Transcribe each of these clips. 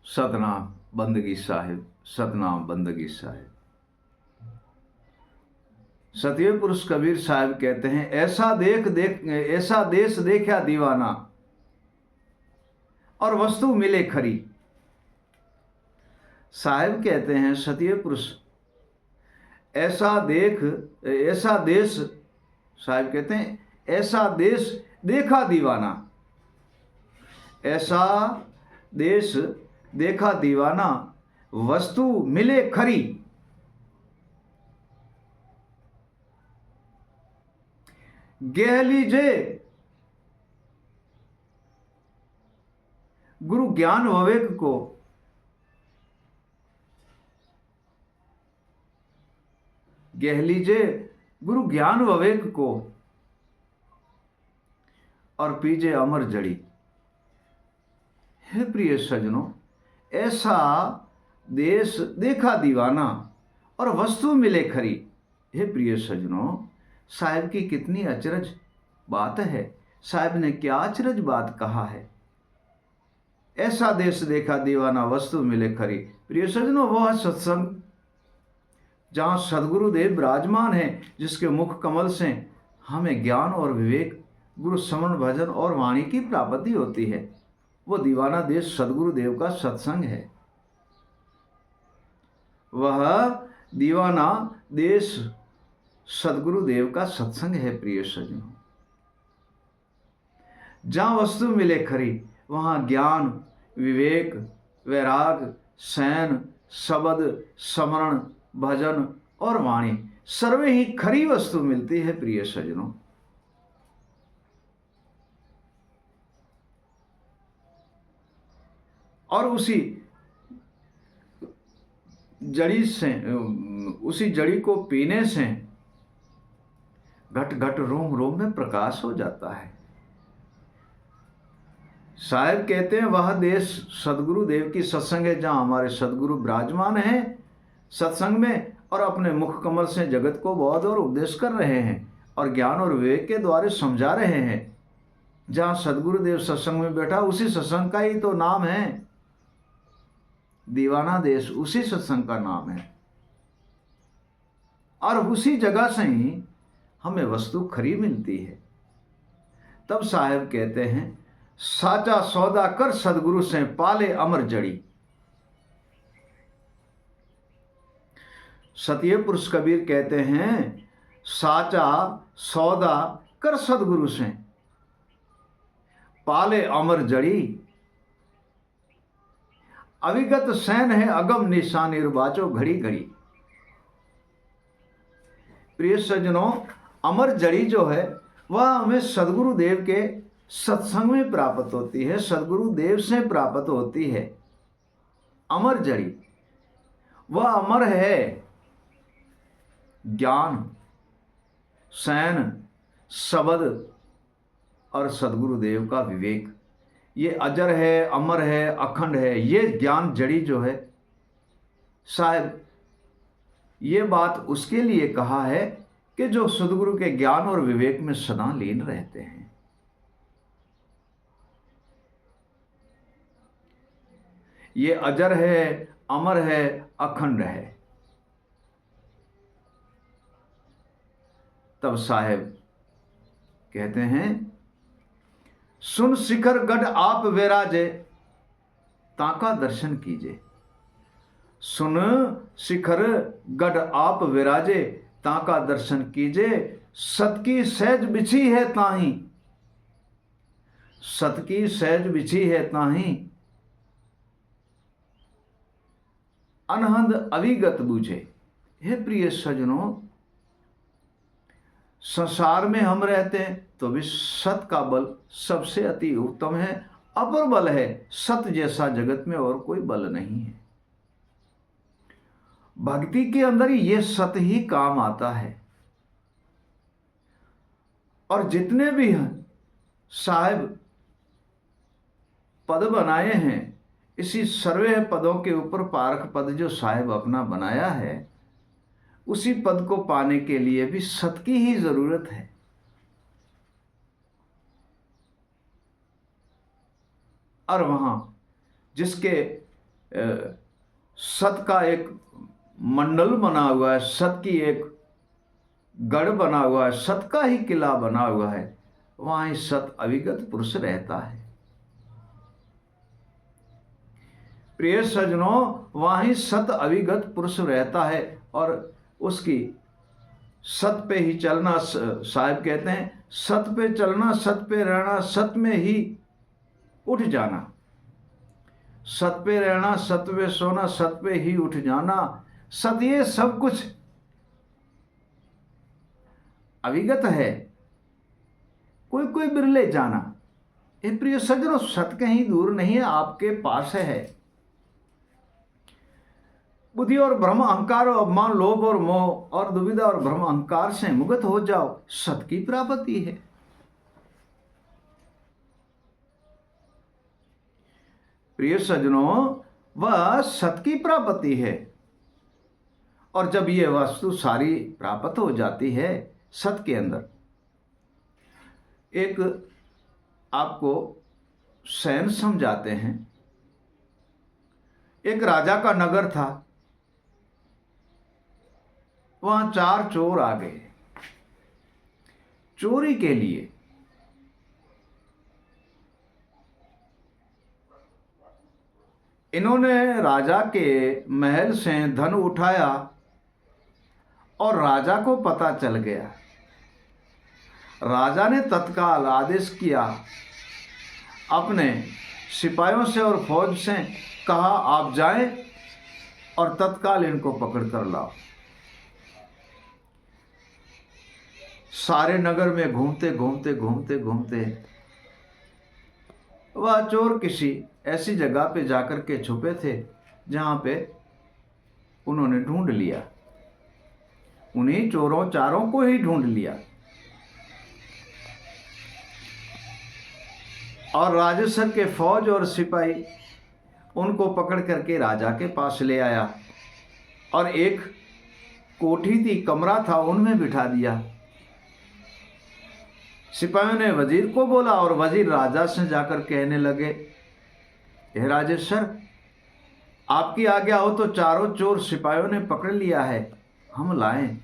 सतनाम बंदगी साहिब, सतनाम बंदगी साहिब। सतयुग पुरुष कबीर साहब कहते हैं, ऐसा देश देखा दीवाना और वस्तु मिले खरी। साहब कहते हैं सतयुग पुरुष, ऐसा देश, साहब कहते हैं ऐसा देश देखा दीवाना, ऐसा देश देखा दीवाना, वस्तु मिले खरी। गेह लीजे गुरु ज्ञान विवेक को, गेह लीजे गुरु ज्ञान विवेक को और पीजे अमर जड़ी। हे प्रिय सज्जनों, ऐसा देश देखा दीवाना और वस्तु मिले खरी। हे प्रिय सज्जनों, साहिब की कितनी अचरज बात है। साहिब ने क्या अचरज बात कहा है। ऐसा देश देखा दीवाना, वस्तु मिले खरी। प्रिय सज्जनों, वह सत्संग जहाँ सदगुरुदेव विराजमान हैं, जिसके मुख कमल से हमें ज्ञान और विवेक, गुरु समरण भजन और वाणी की प्राप्ति होती है, वो दीवाना देश सदगुरुदेव का सत्संग है। वह दीवाना देश सदगुरुदेव का सत्संग है। प्रिय सज्जनों, जहाँ वस्तु मिले खरी, वहाँ ज्ञान, विवेक, वैराग, सैन, शब्द, समरण, भजन और वाणी, सर्वे ही खरी वस्तु मिलती है। प्रिय सज्जनों, और उसी जड़ी को पीने से घट घट रोम रोम में प्रकाश हो जाता है। साहब कहते हैं वह देश सदगुरुदेव की सत्संग है, जहाँ हमारे सदगुरु विराजमान हैं सत्संग में और अपने मुख कमल से जगत को बोध और उपदेश कर रहे हैं और ज्ञान और विवेक के द्वारा समझा रहे हैं। जहाँ सदगुरुदेव सत्संग में बैठा, उसी सत्संग का ही तो नाम है दीवाना देश, उसी सत्संग का नाम है। और उसी जगह से ही हमें वस्तु खरी मिलती है। तब साहब कहते हैं, साचा सौदा कर सदगुरु से पाले अमर जड़ी। सतयुग पुरुष कबीर कहते हैं, साचा सौदा कर सदगुरु से पाले अमर जड़ी। अविगत सैन है अगम निशान निर्वाचो घड़ी घड़ी। प्रिय सज्जनों, अमर जड़ी जो है वह हमें सदगुरुदेव के सत्संग में प्राप्त होती है, सदगुरुदेव से प्राप्त होती है। अमर जड़ी वह अमर है ज्ञान, सैन, शब्द और सदगुरुदेव का विवेक। ये अजर है, अमर है, अखंड है। ये ज्ञान जड़ी जो है, साहब ये बात उसके लिए कहा है कि जो सदगुरु के ज्ञान और विवेक में सदा लीन रहते हैं। ये अजर है, अमर है, अखंड है। तब साहेब कहते हैं, सुन शिखर गढ़ आप विराजे ताका दर्शन कीजे। सुन शिखर गढ़ आप विराजे ताका दर्शन कीजे। सत की सहज बिछी है ताही, सत की सहज बिछी है ताही। अनहद अविगत बूझे। हे प्रिय सज्जनों, संसार में हम रहते हैं तो भी सत का बल सबसे अति उत्तम है, अपर बल है। सत जैसा जगत में और कोई बल नहीं है। भक्ति के अंदर ये सत ही काम आता है। और जितने भी साहिब पद बनाए हैं, इसी सर्वे पदों के ऊपर पारख पद जो साहिब अपना बनाया है, उसी पद को पाने के लिए भी सत की ही जरूरत है। और वहां जिसके सत का एक मंडल बना हुआ है, सत की एक गढ़ बना हुआ है, सत का ही किला बना हुआ है, वहां ही सत अविगत पुरुष रहता है। प्रिय सज्जनों, वहां ही सत अविगत पुरुष रहता है और उसकी सत पे ही चलना, साहब कहते हैं सत पे चलना, सत पे रहना, सत में ही उठ जाना। सत पे रहना, सत पे सोना, सत पे ही उठ जाना, सत ये सब कुछ अविगत है, कोई कोई बिरले जाना। ये प्रिय सज्जनों, सत कहीं दूर नहीं है, आपके पास है। बुद्धि और भ्रम, अहंकार और अभिमान, लोभ और मोह और दुविधा और भ्रम अहंकार से मुक्त हो जाओ, सत की प्राप्ति है। प्रिय सज्जनों, वह सत की प्राप्ति है। और जब ये वस्तु सारी प्राप्त हो जाती है सत के अंदर, एक आपको सैन समझाते हैं। एक राजा का नगर था, वहां 4 चोर आ गए चोरी के लिए। इन्होंने राजा के महल से धन उठाया और राजा को पता चल गया। राजा ने तत्काल आदेश किया, अपने सिपाहियों से और फौज से कहा, आप जाएं और तत्काल इनको पकड़ कर लाओ। सारे नगर में घूमते घूमते घूमते घूमते वह चोर किसी ऐसी जगह पे जाकर के छुपे थे जहां पे उन्होंने ढूंढ लिया। उन्हीं चोरों चारों को ही ढूंढ लिया और राजसर के फौज और सिपाही उनको पकड़ करके राजा के पास ले आया और एक कोठी थी, कमरा था, उनमें बिठा दिया। सिपाहियों ने वजीर को बोला और वजीर राजा से जाकर कहने लगे, हे राजेश्वर, आपकी आज्ञा हो तो चारों चोर सिपाहियों ने पकड़ लिया है, हम लाएं।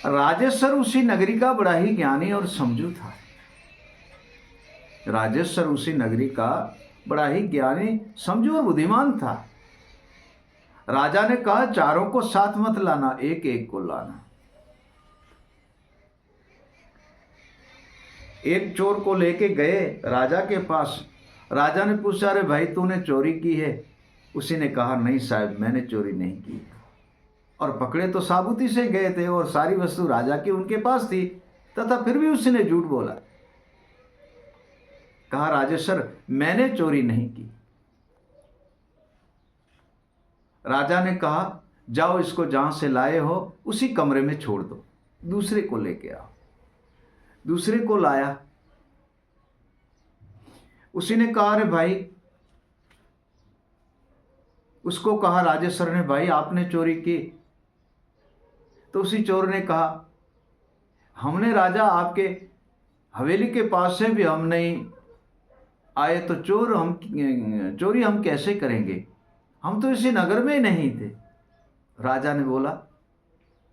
राजेश्वर उसी नगरी का बड़ा ही ज्ञानी और समझू था। राजेश्वर उसी नगरी का बड़ा ही ज्ञानी, समझू और बुद्धिमान था। राजा ने कहा, चारों को साथ मत लाना, एक एक को लाना। एक चोर को लेके गए राजा के पास। राजा ने पूछा, अरे भाई तूने चोरी की है? उसी ने कहा, नहीं साहब, मैंने चोरी नहीं की। और पकड़े तो साबुती से गए थे और सारी वस्तु राजा की उनके पास थी, तथा फिर भी उसने झूठ बोला। कहा, राजेश्वर, मैंने चोरी नहीं की। राजा ने कहा, जाओ इसको जहां से लाए हो उसी कमरे में छोड़ दो, दूसरे को लेके आओ। दूसरे को लाया। उसी ने कहा, अरे भाई, उसको कहा राजेश्वर ने, भाई आपने चोरी की? तो उसी चोर ने कहा, हमने राजा आपके हवेली के पास से भी हम नहीं आए तो चोरी हम कैसे करेंगे? हम तो इसी नगर में ही नहीं थे। राजा ने बोला,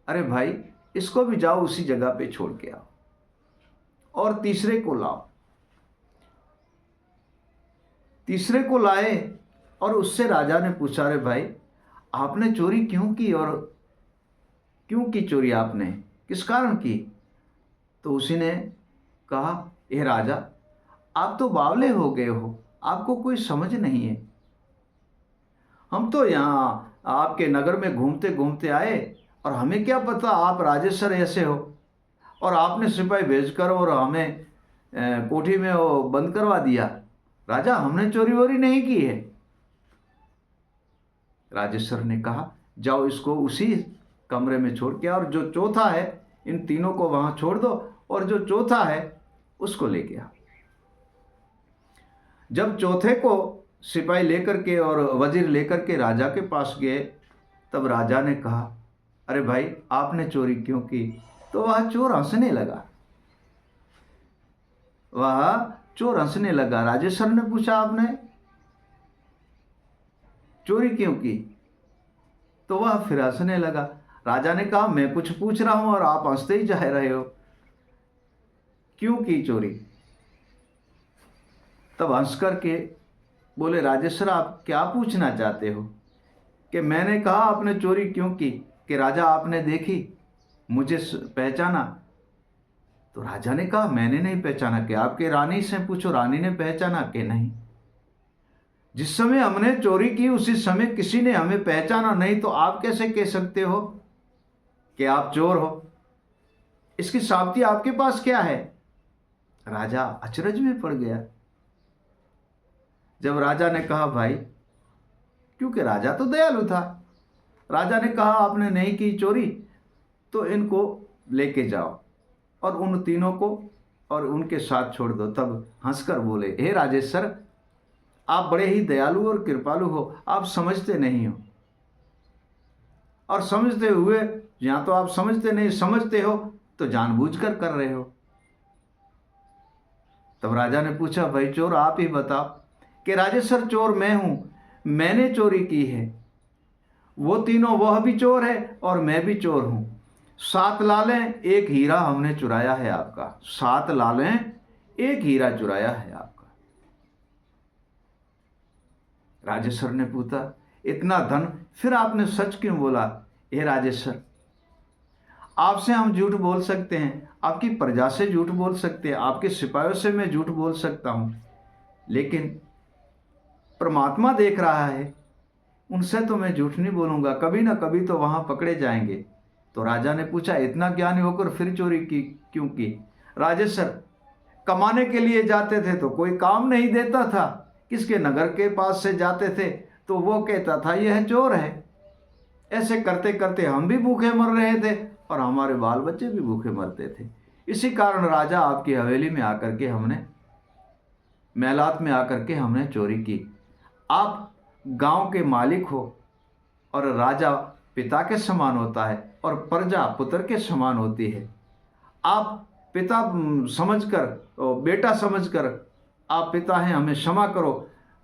अरे भाई, इसको भी जाओ उसी जगह पे छोड़ के आओ और तीसरे को लाओ। तीसरे को लाए और उससे राजा ने पूछा, अरे भाई, आपने चोरी क्यों की और क्यों की चोरी आपने, किस कारण की? तो उसी ने कहा, हे राजा, आप तो बावले हो गए हो, आपको कोई समझ नहीं है। हम तो यहाँ आपके नगर में घूमते घूमते आए और हमें क्या पता आप राजेश्वर ऐसे हो, और आपने सिपाही भेजकर और हमें कोठी में वो बंद करवा दिया। राजा, हमने चोरी वोरी नहीं की है। राजेश्वर ने कहा, जाओ इसको उसी कमरे में छोड़ के, और जो चौथा है, इन तीनों को वहां छोड़ दो और जो चौथा है उसको लेके आओ। जब चौथे को सिपाही लेकर के और वजीर लेकर के राजा के पास गए, तब राजा ने कहा, अरे भाई, आपने चोरी क्यों की? तो वह चोर हंसने लगा। वह चोर हंसने लगा। राजेश्वर ने पूछा, आपने? चोरी क्यों की? तो वह फिर हंसने लगा। राजा ने कहा, मैं कुछ पूछ रहा हूं और आप हंसते ही जा रहे हो, क्यों की चोरी? तब हंस करके बोले, राजेश्वर आप क्या पूछना चाहते हो? कि मैंने कहा आपने चोरी क्यों की? कि राजा आपने देखी, मुझे पहचाना? तो राजा ने कहा, मैंने नहीं पहचाना। कि आपके रानी से पूछो, रानी ने पहचाना? कि नहीं। जिस समय हमने चोरी की उसी समय किसी ने हमें पहचाना नहीं, तो आप कैसे कह सकते हो कि आप चोर हो? इसकी साबिती आपके पास क्या है? राजा अचरज में पड़ गया। जब राजा ने कहा, भाई, क्योंकि राजा तो दयालु था, राजा ने कहा आपने नहीं की चोरी, तो इनको लेके जाओ और उन तीनों को और उनके साथ छोड़ दो। तब हंसकर बोले, हे राजेश्वर, आप बड़े ही दयालु और कृपालु हो, आप समझते नहीं हो, और समझते हुए या तो आप समझते नहीं, समझते हो तो जानबूझकर कर रहे हो। तब राजा ने पूछा, भाई चोर आप ही बताओ। कि राजेश्वर चोर मैं हूं, मैंने चोरी की है। वो तीनों, वह भी चोर है और मैं भी चोर हूं। 7 लालें 1 हीरा हमने चुराया है आपका। 7 लालें 1 हीरा चुराया है आपका। राजेश्वर ने पूछा, इतना धन, फिर आपने सच क्यों बोला? हे राजेश्वर, आपसे हम झूठ बोल सकते हैं, आपकी प्रजा से झूठ बोल सकते हैं, आपके सिपाहियों से मैं झूठ बोल सकता हूं, लेकिन परमात्मा देख रहा है, उनसे तो मैं झूठ नहीं बोलूंगा, कभी ना कभी तो वहां पकड़े जाएंगे। तो राजा ने पूछा, इतना ज्ञानी होकर फिर चोरी की क्यों की? राजेश्वर, कमाने के लिए जाते थे तो कोई काम नहीं देता था, किसके नगर के पास से जाते थे तो वो कहता था यह चोर है। ऐसे करते करते हम भी भूखे मर रहे थे और हमारे बाल बच्चे भी भूखे मरते थे। इसी कारण राजा आपकी हवेली में आकर के हमने, महलात में आकर के हमने चोरी की। आप गांव के मालिक हो और राजा पिता के समान होता है और प्रजा पुत्र के समान होती है। आप पिता समझकर, बेटा समझकर आप पिता हैं, हमें क्षमा करो,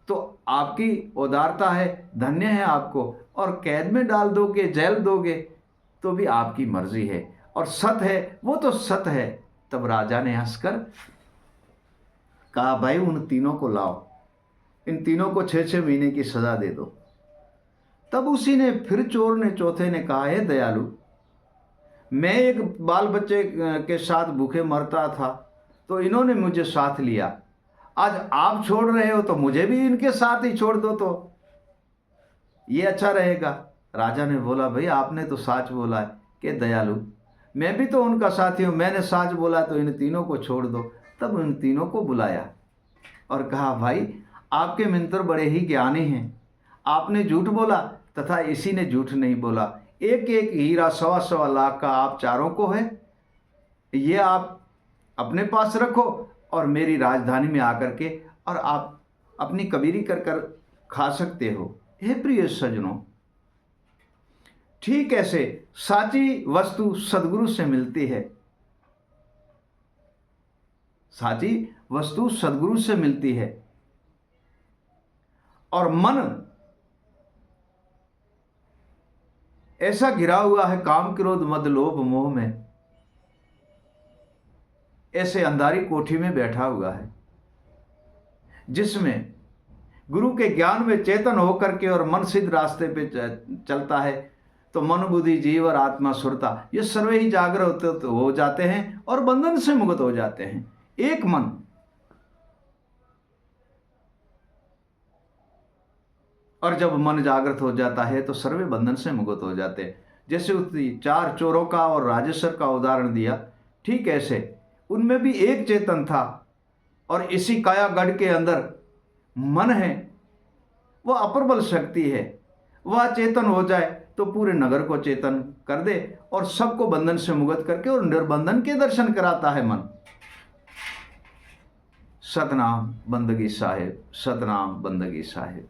तो आपकी उदारता है, धन्य है आपको, और कैद में डाल दोगे, जेल दोगे तो भी आपकी मर्जी है, और सत है वो तो सत है। तब राजा ने हंसकर कहा, भाई उन तीनों को लाओ, इन तीनों को 6-6 महीने की सजा दे दो। तब उसी ने, फिर चोर ने, चौथे ने कहा, हे दयालु, मैं एक बाल बच्चे के साथ भूखे मरता था तो इन्होंने मुझे साथ लिया, आज आप छोड़ रहे हो तो मुझे भी इनके साथ ही छोड़ दो, तो ये अच्छा रहेगा। राजा ने बोला, भाई आपने तो सच बोला है कि दयालु, मैं भी तो उनका साथी हूं, मैंने सच बोला तो इन तीनों को छोड़ दो। तब उन तीनों को बुलाया और कहा, भाई आपके मित्र बड़े ही ज्ञानी हैं, आपने झूठ बोला तथा इसी ने झूठ नहीं बोला। 1-1 हीरा 1.25 लाख का आप चारों को है, ये आप अपने पास रखो और मेरी राजधानी में आकर के और आप अपनी कबीरी कर कर खा सकते हो। हे प्रिय सज्जनों, ठीक ऐसे साची वस्तु सदगुरु से मिलती है, साची वस्तु सदगुरु से मिलती है, और मन ऐसा घिरा हुआ है काम क्रोध मद लोभ मोह में, ऐसे अंधारी कोठी में बैठा हुआ है, जिसमें गुरु के ज्ञान में चेतन होकर के और मन सिद्ध रास्ते पे चलता है, तो मन बुद्धि जीव और आत्मा सुरता ये सर्वे ही जागृत हो जाते हैं और बंधन से मुक्त हो जाते हैं। एक मन, और जब मन जागृत हो जाता है तो सर्वे बंधन से मुक्त हो जाते हैं। जैसे उस 4 चोरों का और राजेश्वर का उदाहरण दिया, ठीक ऐसे उनमें भी एक चेतन था, और इसी कायागढ़ के अंदर मन है, वह अप्रबल शक्ति है, वह चेतन हो जाए तो पूरे नगर को चेतन कर दे और सबको बंधन से मुक्त करके और निर्बंधन के दर्शन कराता है मन। सतनाम बंदगी साहिब, सतनाम बंदगी साहिब।